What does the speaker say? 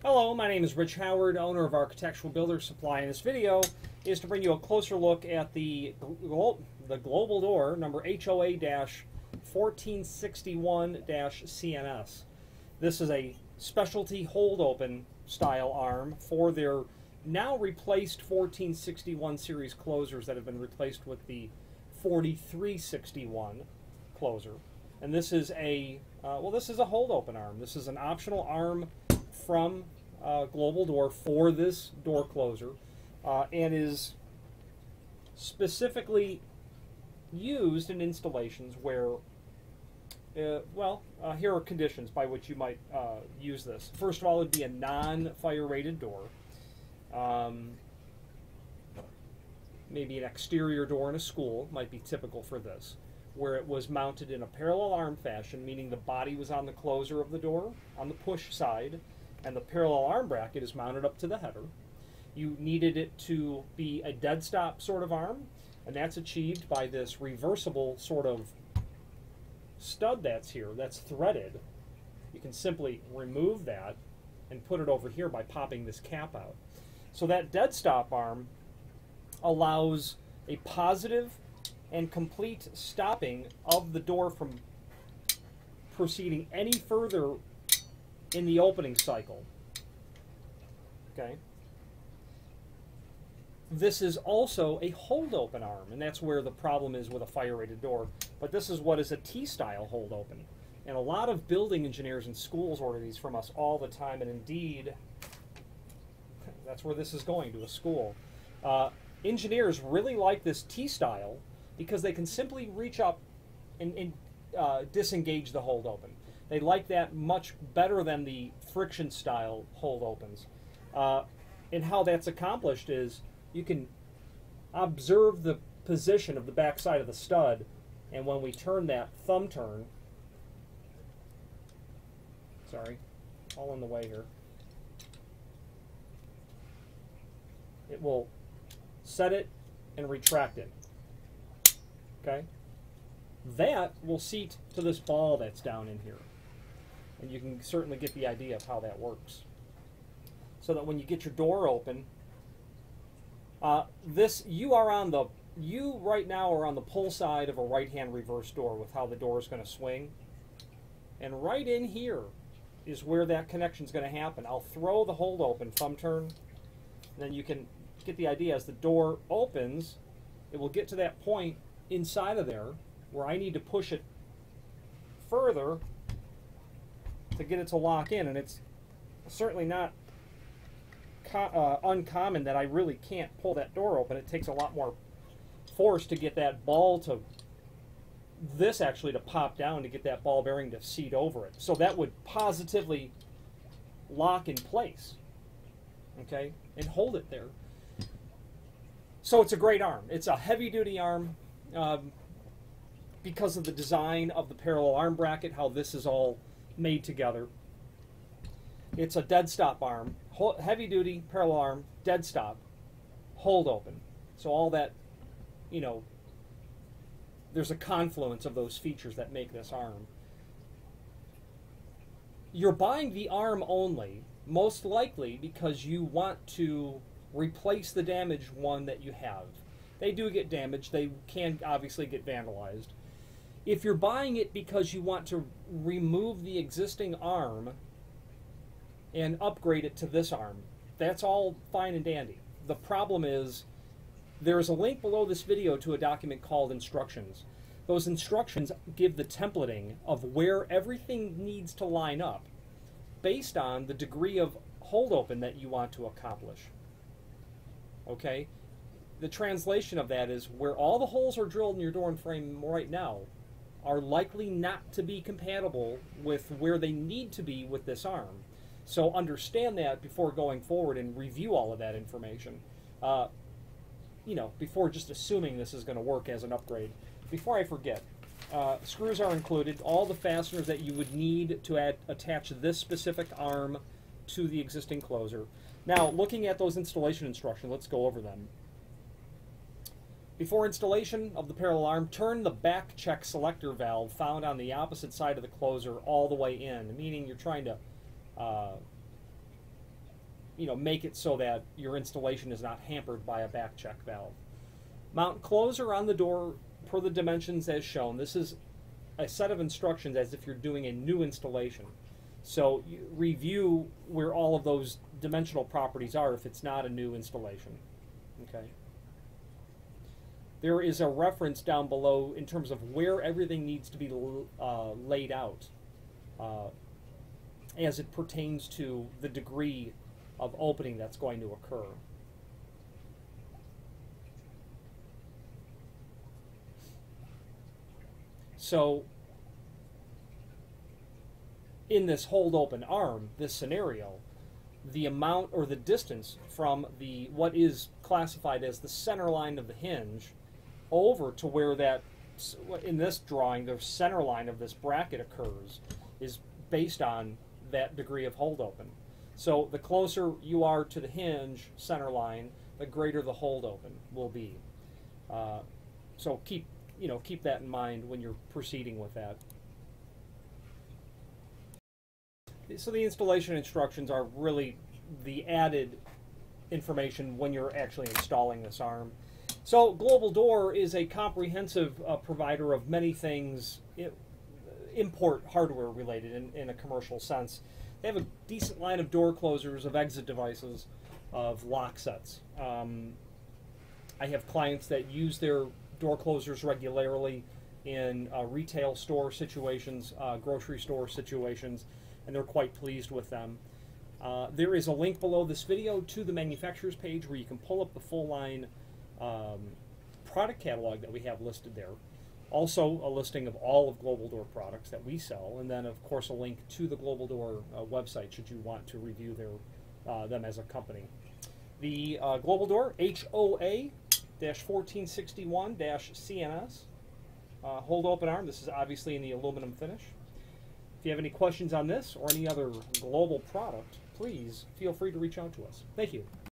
Hello, my name is Rich Howard, owner of Architectural Builders Supply, and this video is to bring you a closer look at the global door number HOA-1461-CNS. This is a specialty hold-open style arm for their now replaced 1461 series closers that have been replaced with the 4361 closer. And this is a hold-open arm. This is an optional arm from Global Door for this door closer, and is specifically used in installations where, here are conditions by which you might use this. First of all, it would be a non-fire rated door. Maybe an exterior door in a school might be typical for this, where it was mounted in a parallel arm fashion, meaning the body was on the closer of the door, on the push side, and the parallel arm bracket is mounted up to the header. You needed it to be a dead stop sort of arm, and that's achieved by this reversible sort of stud that's here, that's threaded. You can simply remove that and put it over here by popping this cap out. So that dead stop arm allows a positive and complete stopping of the door from proceeding any further in the opening cycle. Okay. This is also a hold open arm, and that's where the problem is with a fire rated door. But this is what is a T-style hold open. And a lot of building engineers and schools order these from us all the time, and indeed, that's where this is going, to a school. Engineers really like this T-style because they can simply reach up and disengage the hold open. They like that much better than the friction style hold opens. And how that's accomplished is you can observe the position of the back side of the stud, and when we turn that thumb turn, sorry, all in the way here, it will set it and retract it. Okay? That will seat to this ball that's down in here. And you can certainly get the idea of how that works. So that when you get your door open, you right now are on the pull side of a right-hand reverse door with how the door is going to swing. And right in here is where that connection is going to happen. I'll throw the hold open thumb turn, and then you can get the idea. As the door opens, it will get to that point inside of there where I need to push it further to get it to lock in, and it's certainly not uncommon that I really can't pull that door open. It takes a lot more force to get that ball to pop down, to get that ball bearing to seat over it. So that would positively lock in place, okay, and hold it there. So it's a great arm. It's a heavy-duty arm because of the design of the parallel arm bracket, how this is all made together. It's a dead stop arm, heavy duty parallel arm, dead stop, hold open. So all that, there's a confluence of those features that make this arm. You're buying the arm only, most likely because you want to replace the damaged one that you have. They do get damaged. They can obviously get vandalized. If you're buying it because you want to remove the existing arm and upgrade it to this arm, that's all fine and dandy. The problem is there is a link below this video to a document called instructions. Those instructions give the templating of where everything needs to line up based on the degree of hold open that you want to accomplish. Okay? The translation of that is where all the holes are drilled in your door and frame right now are likely not to be compatible with where they need to be with this arm. So understand that before going forward and review all of that information. Before just assuming this is going to work as an upgrade. Before I forget, screws are included. All the fasteners that you would need to attach this specific arm to the existing closer. Now, looking at those installation instructions, let's go over them. Before installation of the parallel arm, turn the back check selector valve found on the opposite side of the closer all the way in, meaning you're trying to make it so that your installation is not hampered by a back check valve. Mount closer on the door per the dimensions as shown. This is a set of instructions as if you're doing a new installation. So you review where all of those dimensional properties are if it's not a new installation. Okay. There is a reference down below in terms of where everything needs to be laid out as it pertains to the degree of opening that's going to occur. So in this hold open arm, this scenario, the amount or the distance from what is classified as the center line of the hinge over to where that, in this drawing, the center line of this bracket occurs is based on that degree of hold open. So the closer you are to the hinge center line, the greater the hold open will be. So keep that in mind when you're proceeding with that. So the installation instructions are really the added information when you're actually installing this arm. So Global Door is a comprehensive provider of many things, import hardware related in a commercial sense. They have a decent line of door closers, of exit devices, of lock sets. I have clients that use their door closers regularly in retail store situations, grocery store situations, and they're quite pleased with them. There is a link below this video to the manufacturer's page where you can pull up the full line product catalog that we have listed there. Also a listing of all of Global Door products that we sell, and then of course a link to the Global Door website should you want to review them as a company. The Global Door HOA-1461-CNS hold open arm. This is obviously in the aluminum finish. If you have any questions on this or any other Global product, please feel free to reach out to us. Thank you.